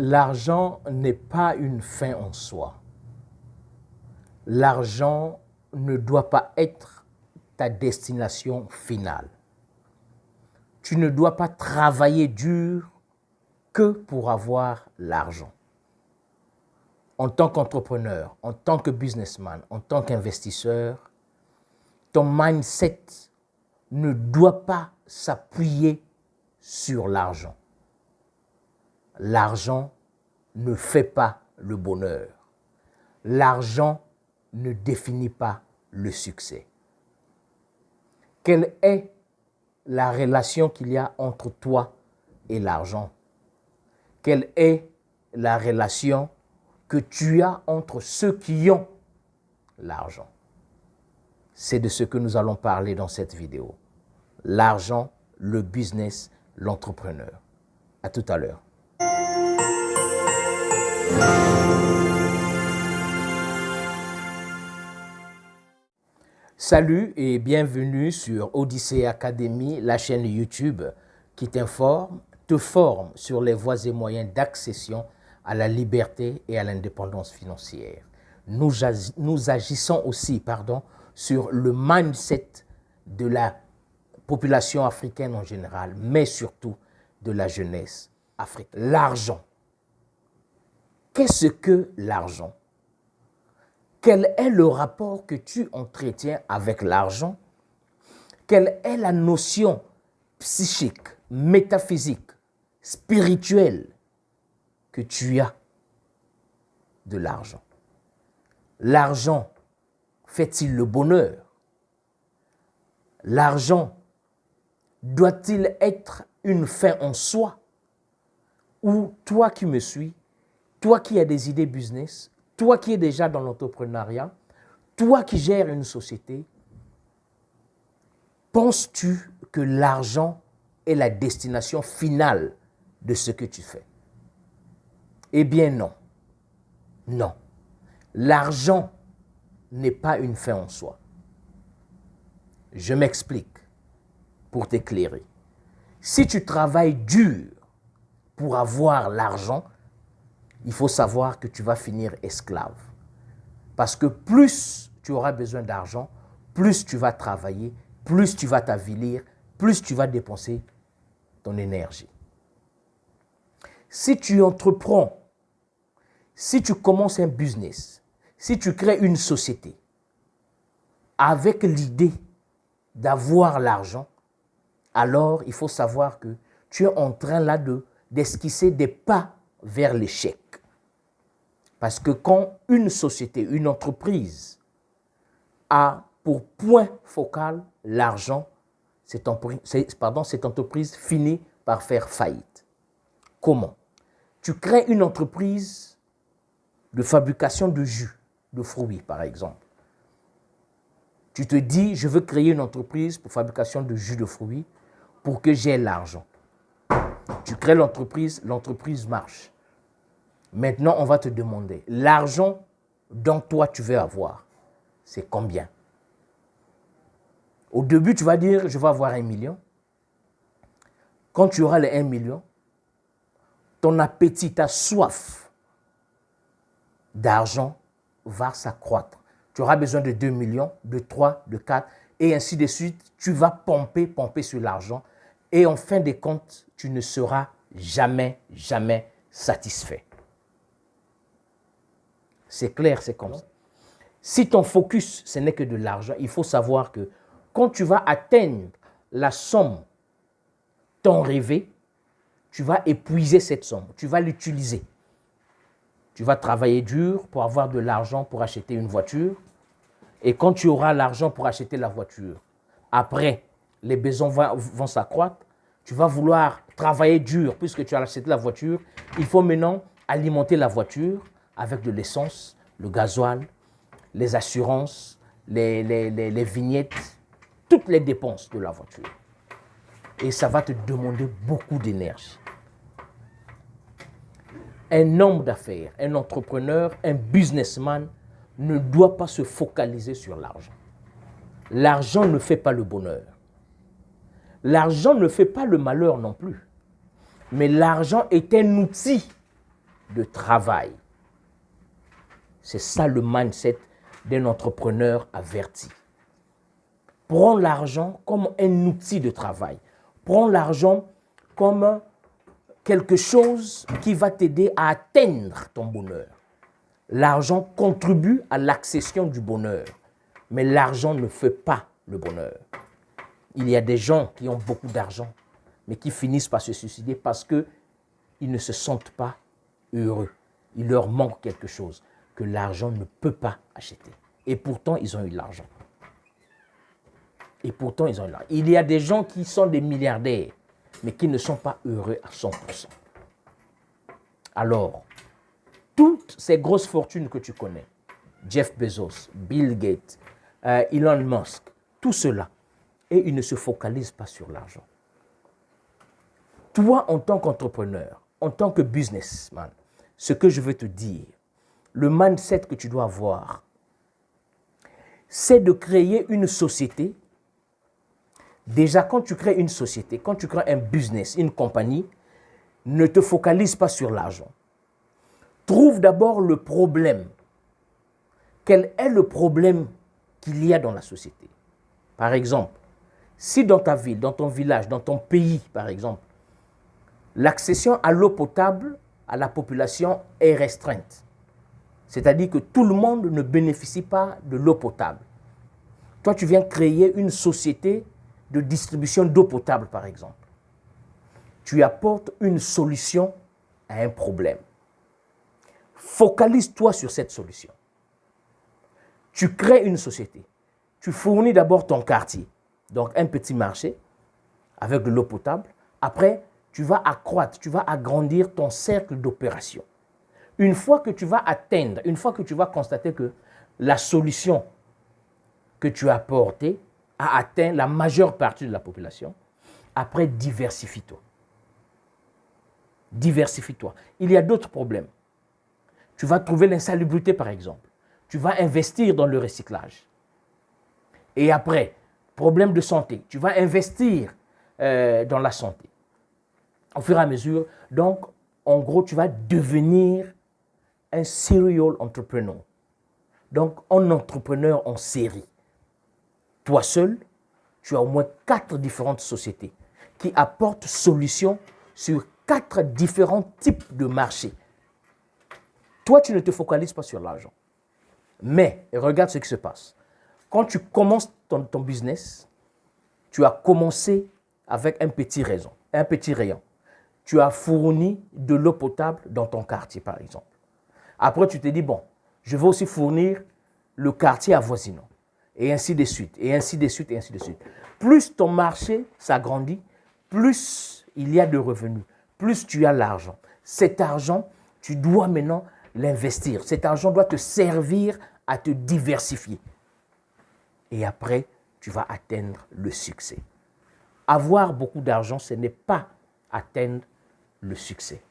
L'argent n'est pas une fin en soi. L'argent ne doit pas être ta destination finale. Tu ne dois pas travailler dur que pour avoir l'argent. En tant qu'entrepreneur, en tant que businessman, en tant qu'investisseur, ton mindset ne doit pas s'appuyer sur l'argent. L'argent ne fait pas le bonheur. L'argent ne définit pas le succès. Quelle est la relation qu'il y a entre toi et l'argent? Quelle est la relation que tu as entre ceux qui ont l'argent? C'est de ce que nous allons parler dans cette vidéo. L'argent, le business, l'entrepreneur. À tout à l'heure. Salut et bienvenue sur Odyssey Academy, la chaîne YouTube qui t'informe, te forme sur les voies et moyens d'accession à la liberté et à l'indépendance financière. Nous agissons aussi sur le mindset de la population africaine en général, mais surtout de la jeunesse africaine. L'argent. Qu'est-ce que l'argent? Quel est le rapport que tu entretiens avec l'argent? Quelle est la notion psychique, métaphysique, spirituelle que tu as de l'argent? L'argent fait-il le bonheur? L'argent doit-il être une fin en soi? Ou toi qui me suis, toi qui as des idées business, toi qui es déjà dans l'entrepreneuriat, toi qui gères une société, penses-tu que l'argent est la destination finale de ce que tu fais? Eh bien non. Non. L'argent n'est pas une fin en soi. Je m'explique pour t'éclairer. Si tu travailles dur pour avoir l'argent, il faut savoir que tu vas finir esclave. Parce que plus tu auras besoin d'argent, plus tu vas travailler, plus tu vas t'avilir, plus tu vas dépenser ton énergie. Si tu entreprends, si tu commences un business, si tu crées une société avec l'idée d'avoir l'argent, alors il faut savoir que tu es en train là d'esquisser des pas vers l'échec. Parce que quand une société, une entreprise a pour point focal l'argent, cette entreprise finit par faire faillite. Comment? Tu crées une entreprise de fabrication de jus, de fruits par exemple. Tu te dis, je veux créer une entreprise pour fabrication de jus de fruits pour que j'ai l'argent. Tu crées l'entreprise marche. Maintenant, on va te demander, l'argent dont toi tu veux avoir, c'est combien? Au début, tu vas dire, je vais avoir 1 million. Quand tu auras les 1 million, ton appétit, ta soif d'argent va s'accroître. Tu auras besoin de 2 millions, de 3, de 4, et ainsi de suite. Tu vas pomper sur l'argent. Et en fin de compte, tu ne seras jamais satisfait. C'est clair, c'est comme ça. Si ton focus, ce n'est que de l'argent, il faut savoir que quand tu vas atteindre la somme tant rêvée, tu vas épuiser cette somme, tu vas l'utiliser. Tu vas travailler dur pour avoir de l'argent pour acheter une voiture. Et quand tu auras l'argent pour acheter la voiture, après, les besoins vont s'accroître. Tu vas vouloir travailler dur puisque tu as acheté la voiture. Il faut maintenant alimenter la voiture avec de l'essence, le gasoil, les assurances, les vignettes, toutes les dépenses de la voiture. Et ça va te demander beaucoup d'énergie. Un homme d'affaires, un entrepreneur, un businessman ne doit pas se focaliser sur l'argent. L'argent ne fait pas le bonheur. L'argent ne fait pas le malheur non plus. Mais l'argent est un outil de travail. C'est ça le mindset d'un entrepreneur averti. Prends l'argent comme un outil de travail. Prends l'argent comme quelque chose qui va t'aider à atteindre ton bonheur. L'argent contribue à l'accession du bonheur, mais l'argent ne fait pas le bonheur. Il y a des gens qui ont beaucoup d'argent, mais qui finissent par se suicider parce qu'ils ne se sentent pas heureux. Il leur manque quelque chose que l'argent ne peut pas acheter. Et pourtant, ils ont eu l'argent. Et pourtant, ils ont eu l'argent. Il y a des gens qui sont des milliardaires, mais qui ne sont pas heureux à 100%. Alors, toutes ces grosses fortunes que tu connais, Jeff Bezos, Bill Gates, Elon Musk, tout cela, et ils ne se focalisent pas sur l'argent. Toi, en tant qu'entrepreneur, en tant que businessman, ce que je veux te dire, le mindset que tu dois avoir, c'est de créer une société. Déjà, quand tu crées une société, quand tu crées un business, une compagnie, ne te focalise pas sur l'argent. Trouve d'abord le problème. Quel est le problème qu'il y a dans la société? Par exemple, si dans ta ville, dans ton village, dans ton pays, par exemple, l'accession à l'eau potable à la population est restreinte, c'est-à-dire que tout le monde ne bénéficie pas de l'eau potable. Toi, tu viens créer une société de distribution d'eau potable, par exemple. Tu apportes une solution à un problème. Focalise-toi sur cette solution. Tu crées une société. Tu fournis d'abord ton quartier, donc un petit marché avec de l'eau potable. Après, tu vas accroître, tu vas agrandir ton cercle d'opération. Une fois que tu vas atteindre, une fois que tu vas constater que la solution que tu as apportée a atteint la majeure partie de la population, après, diversifie-toi. Diversifie-toi. Il y a d'autres problèmes. Tu vas trouver l'insalubrité, par exemple. Tu vas investir dans le recyclage. Et après, problème de santé. Tu vas investir dans la santé. Au fur et à mesure, donc, en gros, tu vas devenir un serial entrepreneur. Donc, un entrepreneur en série. Toi seul, tu as au moins 4 différentes sociétés qui apportent solutions sur 4 différents types de marchés. Toi, tu ne te focalises pas sur l'argent. Mais regarde ce qui se passe. Quand tu commences ton business, tu as commencé avec un petit rayon. Tu as fourni de l'eau potable dans ton quartier, par exemple. Après, tu te dis, bon, je vais aussi fournir le quartier avoisinant. Et ainsi de suite, et ainsi de suite, et ainsi de suite. Plus ton marché s'agrandit, plus il y a de revenus, plus tu as l'argent. Cet argent, tu dois maintenant l'investir. Cet argent doit te servir à te diversifier. Et après, tu vas atteindre le succès. Avoir beaucoup d'argent, ce n'est pas atteindre le succès.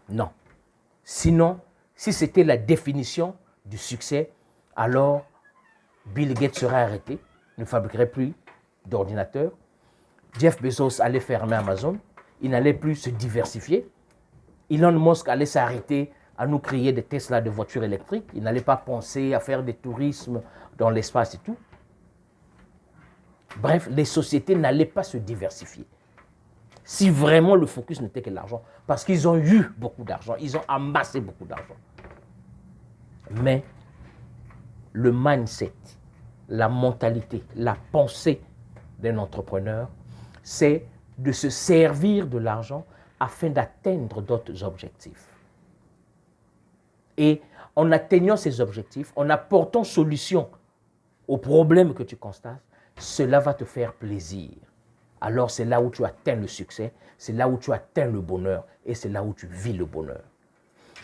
Non. Sinon, si c'était la définition du succès, alors Bill Gates serait arrêté, ne fabriquerait plus d'ordinateurs. Jeff Bezos allait fermer Amazon, il n'allait plus se diversifier. Elon Musk allait s'arrêter à nous créer des Tesla de voitures électriques. Il n'allait pas penser à faire des tourismes dans l'espace et tout. Bref, les sociétés n'allaient pas se diversifier. Si vraiment le focus n'était que l'argent, parce qu'ils ont eu beaucoup d'argent, ils ont amassé beaucoup d'argent. Mais le mindset, la mentalité, la pensée d'un entrepreneur, c'est de se servir de l'argent afin d'atteindre d'autres objectifs. Et en atteignant ces objectifs, en apportant solution aux problèmes que tu constates, cela va te faire plaisir. Alors c'est là où tu atteins le succès, c'est là où tu atteins le bonheur et c'est là où tu vis le bonheur.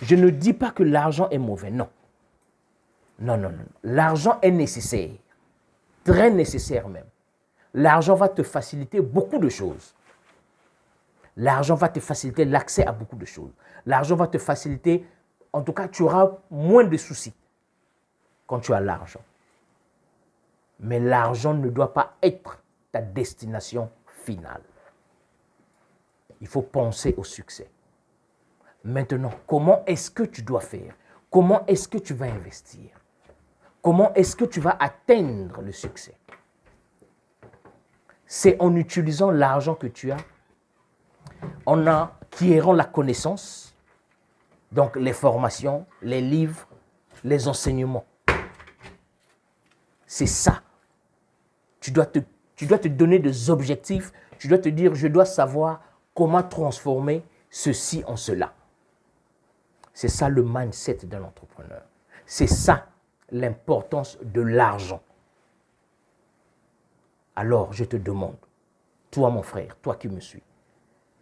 Je ne dis pas que l'argent est mauvais, non. Non, non, non. L'argent est nécessaire, très nécessaire même. L'argent va te faciliter beaucoup de choses. L'argent va te faciliter l'accès à beaucoup de choses. L'argent va te faciliter, en tout cas, tu auras moins de soucis quand tu as l'argent. Mais l'argent ne doit pas être ta destination finale. Il faut penser au succès. Maintenant, comment est-ce que tu dois faire? Comment est-ce que tu vas investir? Comment est-ce que tu vas atteindre le succès? C'est en utilisant l'argent que tu as, en acquérant la connaissance, donc les formations, les livres, les enseignements. C'est ça. Tu dois te donner des objectifs, tu dois te dire, je dois savoir comment transformer ceci en cela. C'est ça le mindset d'un entrepreneur. C'est ça l'importance de l'argent. Alors, je te demande, toi mon frère, toi qui me suis,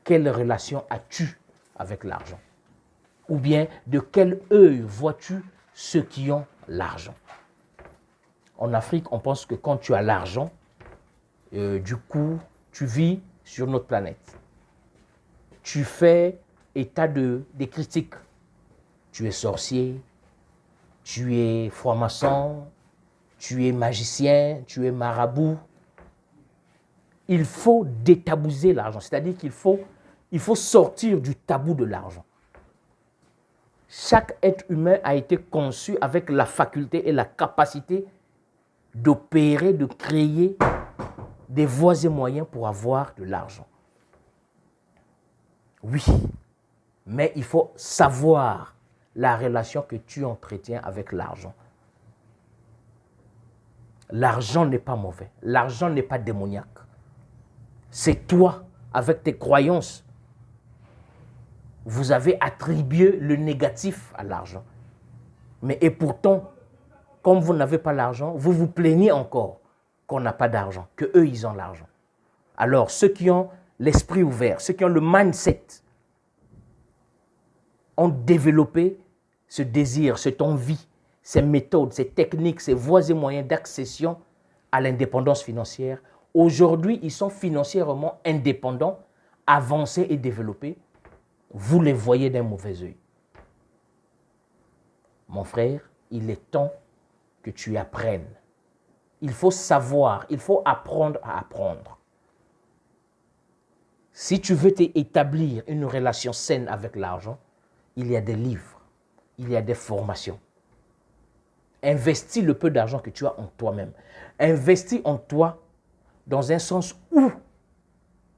quelle relation as-tu avec l'argent? Ou bien, de quel œil vois-tu ceux qui ont l'argent? En Afrique, on pense que quand tu as l'argent, du coup, tu vis sur notre planète. Tu fais état des critiques. Tu es sorcier, tu es franc-maçon, tu es magicien, tu es marabout. Il faut détabouiser l'argent, c'est-à-dire qu'il faut sortir du tabou de l'argent. Chaque être humain a été conçu avec la faculté et la capacité d'opérer, de créer des voies et moyens pour avoir de l'argent. Oui, mais il faut savoir la relation que tu entretiens avec l'argent. L'argent n'est pas mauvais, l'argent n'est pas démoniaque. C'est toi, avec tes croyances, vous avez attribué le négatif à l'argent. Et pourtant, comme vous n'avez pas l'argent, vous vous plaignez encore qu'on n'a pas d'argent, qu'eux, ils ont l'argent. Alors, ceux qui ont l'esprit ouvert, ceux qui ont le mindset, ont développé ce désir, cette envie, ces méthodes, ces techniques, ces voies et moyens d'accession à l'indépendance financière. Aujourd'hui, ils sont financièrement indépendants, avancés et développés. Vous les voyez d'un mauvais œil. Mon frère, il est temps que tu apprennes. Il faut savoir, il faut apprendre à apprendre. Si tu veux établir une relation saine avec l'argent, il y a des livres, il y a des formations. Investis le peu d'argent que tu as en toi-même. Investis en toi dans un sens où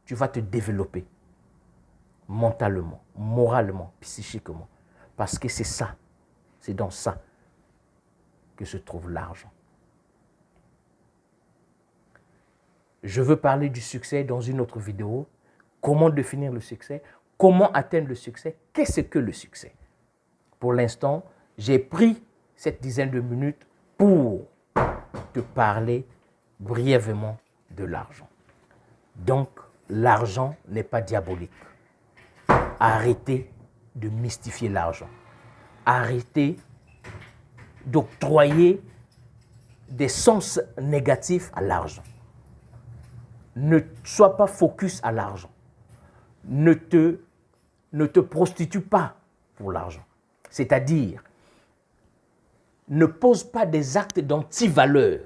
tu vas te développer mentalement, moralement, psychiquement. Parce que c'est ça, c'est dans ça que se trouve l'argent. Je veux parler du succès dans une autre vidéo. Comment définir le succès? Comment atteindre le succès? Qu'est-ce que le succès? Pour l'instant, j'ai pris cette dizaine de minutes pour te parler brièvement de l'argent. Donc, l'argent n'est pas diabolique. Arrêtez de mystifier l'argent. Arrêtez d'octroyer des sens négatifs à l'argent. Ne sois pas focus à l'argent. Ne te prostitue pas pour l'argent. C'est-à-dire, ne pose pas des actes d'anti-valeur.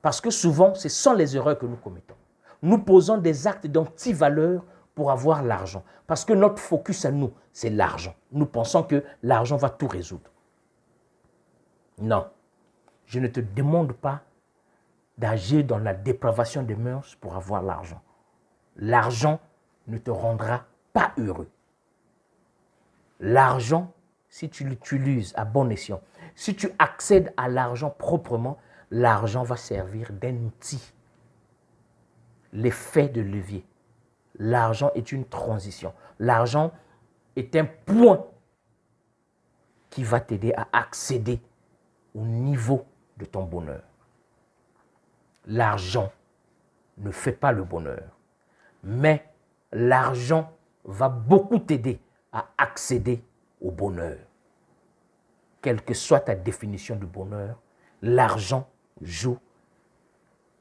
Parce que souvent, ce sont les erreurs que nous commettons. Nous posons des actes d'anti-valeur pour avoir l'argent. Parce que notre focus à nous, c'est l'argent. Nous pensons que l'argent va tout résoudre. Non, je ne te demande pas d'agir dans la dépravation des mœurs pour avoir l'argent. L'argent ne te rendra pas heureux. L'argent, si tu l'utilises à bon escient, si tu accèdes à l'argent proprement, l'argent va servir d'un outil. L'effet de levier. L'argent est une transition. L'argent est un point qui va t'aider à accéder au niveau de ton bonheur. L'argent ne fait pas le bonheur, mais l'argent va beaucoup t'aider à accéder au bonheur. Quelle que soit ta définition du bonheur, l'argent joue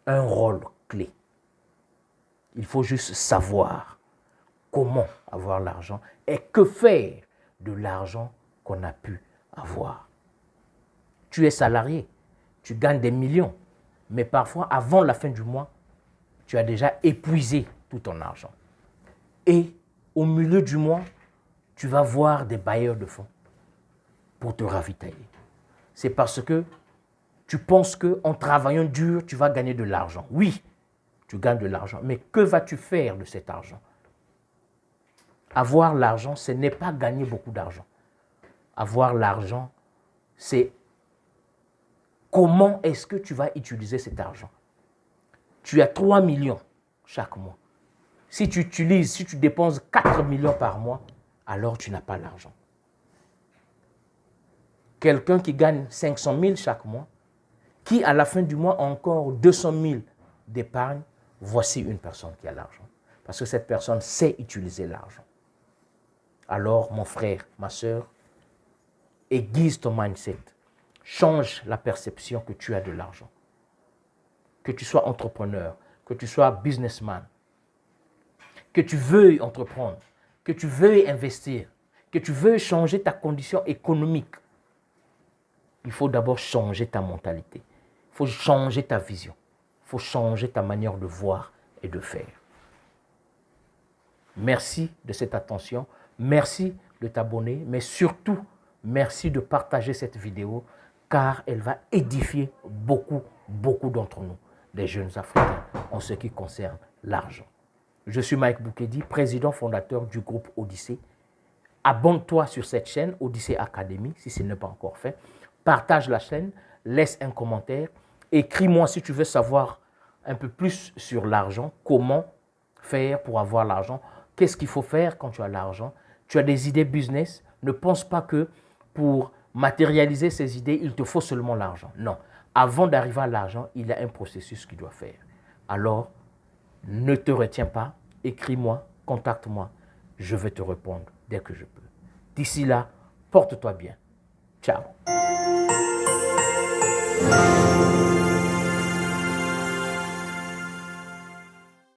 un rôle clé. Il faut juste savoir comment avoir l'argent et que faire de l'argent qu'on a pu avoir. Tu es salarié, tu gagnes des millions, mais parfois, avant la fin du mois, tu as déjà épuisé tout ton argent. Et au milieu du mois, tu vas voir des bailleurs de fonds pour te ravitailler. C'est parce que tu penses qu'en travaillant dur, tu vas gagner de l'argent. Oui, tu gagnes de l'argent, mais que vas-tu faire de cet argent? Avoir l'argent, ce n'est pas gagner beaucoup d'argent. Avoir l'argent, c'est comment est-ce que tu vas utiliser cet argent. Tu as 3 millions chaque mois. Si tu dépenses 4 millions par mois, alors tu n'as pas l'argent. Quelqu'un qui gagne 500 000 chaque mois, qui à la fin du mois a encore 200 000 d'épargne, voici une personne qui a l'argent. Parce que cette personne sait utiliser l'argent. Alors, mon frère, ma soeur, aiguise ton mindset. Change la perception que tu as de l'argent. Que tu sois entrepreneur, que tu sois businessman, que tu veuilles entreprendre, que tu veuilles investir, que tu veuilles changer ta condition économique, il faut d'abord changer ta mentalité. Il faut changer ta vision. Il faut changer ta manière de voir et de faire. Merci de cette attention. Merci de t'abonner, mais surtout, merci de partager cette vidéo car elle va édifier beaucoup d'entre nous, des jeunes Africains, en ce qui concerne l'argent. Je suis Mike Boukedi, président fondateur du groupe Odyssée. Abonne-toi sur cette chaîne, Odyssée Academy, si ce n'est pas encore fait. Partage la chaîne, laisse un commentaire. Écris-moi si tu veux savoir un peu plus sur l'argent, comment faire pour avoir l'argent, qu'est-ce qu'il faut faire quand tu as l'argent. Tu as des idées business, ne pense pas que pour matérialiser ces idées, il te faut seulement l'argent. Non, avant d'arriver à l'argent, il y a un processus qu'il doit faire. Alors, ne te retiens pas, écris-moi, contacte-moi, je vais te répondre dès que je peux. D'ici là, porte-toi bien. Ciao.